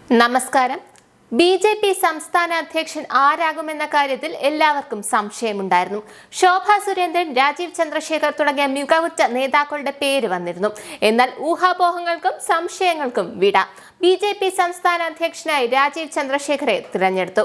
നമസ്കാരം. ബി.ജെ.പി. സംസ്ഥാന അധ്യക്ഷൻ ആരാകുമെന്ന കാര്യത്തിൽ എല്ലാവർക്കും സംശയമുണ്ടായിരുന്നു. ശോഭാ സുരേന്ദ്രൻ, രാജീവ് ചന്ദ്രശേഖർ തുടങ്ങിയ മികവുറ്റ നേതാക്കളുടെ പേര് വന്നിരുന്നു. എന്നാൽ ഊഹാപോഹങ്ങൾക്കും സംശയങ്ങൾക്കും വിട. ബി.ജെ.പി. സംസ്ഥാന അധ്യക്ഷനായി രാജീവ് ചന്ദ്രശേഖരെ തിരഞ്ഞെടുത്തു.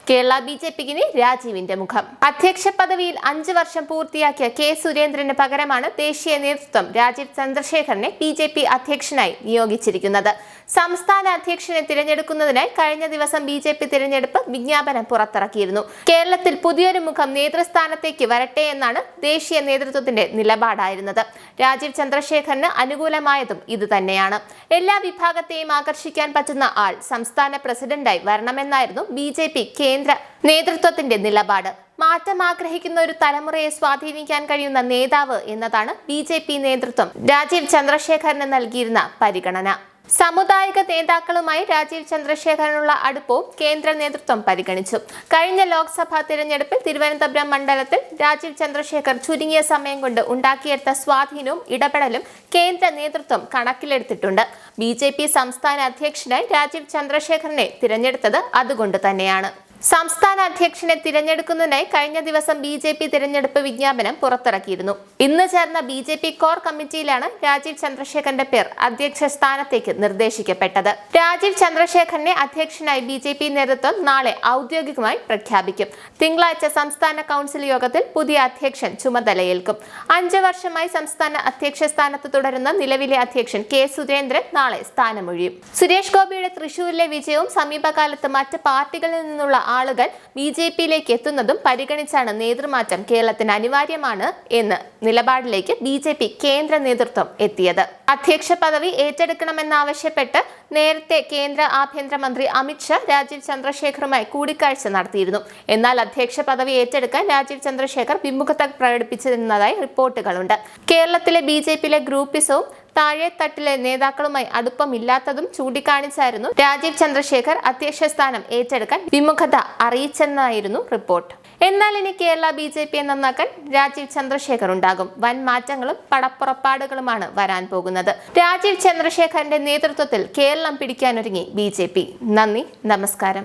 കേരള ബി.ജെ.പിക്ക് ഇനി രാജീവിന്റെ മുഖം. അധ്യക്ഷ പദവിയിൽ 5 വർഷം പൂർത്തിയാക്കിയ കെ സുരേന്ദ്രന് പകരമാണ് ദേശീയ നേതൃത്വം രാജീവ് ചന്ദ്രശേഖറിനെ ബി.ജെ.പി. അധ്യക്ഷനായി നിയോഗിച്ചിരിക്കുന്നത്. സംസ്ഥാന അധ്യക്ഷനെ തിരഞ്ഞെടുക്കുന്നതിനായി കഴിഞ്ഞ ദിവസം ബി.ജെ.പി. തിരഞ്ഞെടുപ്പ് വിജ്ഞാപനം പുറത്തിറക്കിയിരുന്നു. കേരളത്തിൽ പുതിയൊരു മുഖം നേതൃസ്ഥാനത്തേക്ക് വരട്ടെ എന്നാണ് ദേശീയ നേതൃത്വത്തിന്റെ നിലപാടായിരുന്നത്. രാജീവ് ചന്ദ്രശേഖറിന് അനുകൂലമായതും ഇതുതന്നെയാണ്. എല്ലാ വിഭാഗത്തെയും ആകർഷിക്കാൻ പറ്റുന്ന ആൾ സംസ്ഥാന പ്രസിഡന്റായി വരണമെന്നായിരുന്നു ബി.ജെ.പി. കേന്ദ്ര നേതൃത്വത്തിന്റെ നിലപാട്. മാറ്റം ആഗ്രഹിക്കുന്ന ഒരു തലമുറയെ സ്വാധീനിക്കാൻ കഴിയുന്ന നേതാവ് എന്നതാണ് ബി.ജെ.പി. നേതൃത്വം രാജീവ് ചന്ദ്രശേഖറിന് നൽകിയിരുന്ന പരിഗണന. സാമുദായിക നേതാക്കളുമായി രാജീവ് ചന്ദ്രശേഖരനുള്ള അടുപ്പവും കേന്ദ്ര നേതൃത്വം പരിഗണിച്ചു. കഴിഞ്ഞ ലോക്സഭാ തിരഞ്ഞെടുപ്പിൽ തിരുവനന്തപുരം മണ്ഡലത്തിൽ രാജീവ് ചന്ദ്രശേഖർ ചുരുങ്ങിയ സമയം കൊണ്ട് ഉണ്ടാക്കിയെടുത്ത സ്വാധീനവും ഇടപെടലും കേന്ദ്ര നേതൃത്വം കണക്കിലെടുത്തിട്ടുണ്ട്. ബി.ജെ.പി. സംസ്ഥാന അധ്യക്ഷനായി രാജീവ് ചന്ദ്രശേഖറിനെ തിരഞ്ഞെടുത്തത് അതുകൊണ്ട് തന്നെയാണ്. സംസ്ഥാന അധ്യക്ഷനെ തിരഞ്ഞെടുക്കുന്നതിനായി കഴിഞ്ഞ ദിവസം ബി.ജെ.പി. തിരഞ്ഞെടുപ്പ് വിജ്ഞാപനം പുറത്തിറക്കിയിരുന്നു. ഇന്ന് ചേർന്ന ബി.ജെ.പി. കോർ കമ്മിറ്റിയിലാണ് രാജീവ് ചന്ദ്രശേഖറിന്റെ പേർ അധ്യക്ഷ സ്ഥാനത്തേക്ക് നിർദ്ദേശിക്കപ്പെട്ടത്. രാജീവ് ചന്ദ്രശേഖറിനെ അധ്യക്ഷനായി ബി.ജെ.പി. നേതൃത്വം നാളെ ഔദ്യോഗികമായി പ്രഖ്യാപിക്കും. തിങ്കളാഴ്ച സംസ്ഥാന കൗൺസിൽ യോഗത്തിൽ പുതിയ അധ്യക്ഷൻ ചുമതലയേൽക്കും. 5 വർഷമായി സംസ്ഥാന അധ്യക്ഷ സ്ഥാനത്ത് തുടരുന്ന നിലവിലെ അധ്യക്ഷൻ കെ സുരേന്ദ്രൻ നാളെ സ്ഥാനമൊഴിയും. സുരേഷ് ഗോപിയുടെ തൃശൂരിലെ വിജയവും സമീപകാലത്ത് മറ്റ് പാർട്ടികളിൽ നിന്നുള്ള ആളുകൾ ബി.ജെ.പിയിലേക്ക് എത്തുന്നതും പരിഗണിച്ചാണ് നേതൃമാറ്റം കേരളത്തിന് അനിവാര്യമാണ് എന്ന നിലപാടിലേക്ക് ബി.ജെ.പി. കേന്ദ്ര നേതൃത്വം എത്തിയത്. അധ്യക്ഷ പദവി ഏറ്റെടുക്കണമെന്നാവശ്യപ്പെട്ട് നേരത്തെ കേന്ദ്ര ആഭ്യന്തരമന്ത്രി അമിത് ഷാ രാജീവ് ചന്ദ്രശേഖറുമായി കൂടിക്കാഴ്ച നടത്തിയിരുന്നു. എന്നാൽ അധ്യക്ഷ പദവി ഏറ്റെടുക്കാൻ രാജീവ് ചന്ദ്രശേഖർ വിമുഖത പ്രകടിപ്പിച്ചിരുന്നതായി റിപ്പോർട്ടുകളുണ്ട്. കേരളത്തിലെ ബി.ജെ.പിയിലെ ഗ്രൂപ്പിസവും താഴെത്തട്ടിലെ നേതാക്കളുമായി അടുപ്പമില്ലാത്തതും ചൂണ്ടിക്കാണിച്ചായിരുന്നു രാജീവ് ചന്ദ്രശേഖർ അധ്യക്ഷ സ്ഥാനം ഏറ്റെടുക്കാൻ വിമുഖത അറിയിച്ചെന്നായിരുന്നു റിപ്പോർട്ട്. എന്നാൽ ഇനി കേരള ബി.ജെ.പിയെ നന്നാക്കാൻ രാജീവ് ചന്ദ്രശേഖർ ഉണ്ടാകും. വൻ മാറ്റങ്ങളും പടപ്പുറപ്പാടുകളുമാണ് വരാൻ പോകുന്നത്. രാജീവ് ചന്ദ്രശേഖറിന്റെ നേതൃത്വത്തിൽ കേരളം പിടിക്കാനൊരുങ്ങി ബി.ജെ.പി. നന്ദി, നമസ്കാരം.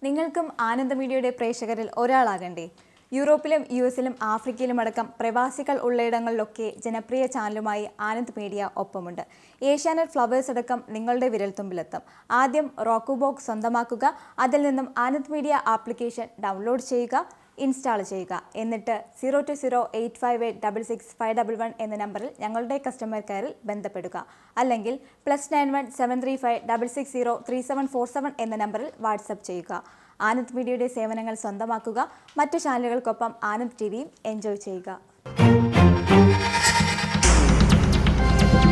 നിങ്ങൾക്കും ആനന്ദ മീഡിയയുടെ പ്രേക്ഷകരിൽ ഒരാളാകണ്ടേ? യൂറോപ്പിലും യു.എസിലും ആഫ്രിക്കയിലുമടക്കം പ്രവാസികൾ ഉള്ളയിടങ്ങളിലൊക്കെ ജനപ്രിയ ചാനലുമായി ആനന്ദ് മീഡിയ ഒപ്പമുണ്ട്. ഏഷ്യാനെറ്റ് ഫ്ലവേഴ്സ് അടക്കം നിങ്ങളുടെ വിരൽത്തുമ്പിലെത്തും. ആദ്യം റോക്കു ബോക്സ് സ്വന്തമാക്കുക. അതിൽ നിന്നും ആനന്ദ് മീഡിയ ആപ്ലിക്കേഷൻ ഡൗൺലോഡ് ചെയ്യുക, ഇൻസ്റ്റാൾ ചെയ്യുക. എന്നിട്ട് 0208586651 എന്ന നമ്പറിൽ ഞങ്ങളുടെ കസ്റ്റമർ കെയറിൽ ബന്ധപ്പെടുക. അല്ലെങ്കിൽ +91 735 660 3747 എന്ന നമ്പറിൽ വാട്സപ്പ് ചെയ്യുക. ആനന്ദ് മീഡിയയുടെ സേവനങ്ങൾ സ്വന്തമാക്കുക. മറ്റു ചാനലുകൾക്കൊപ്പം ആനന്ദ് ടിവിയും എൻജോയ് ചെയ്യുക.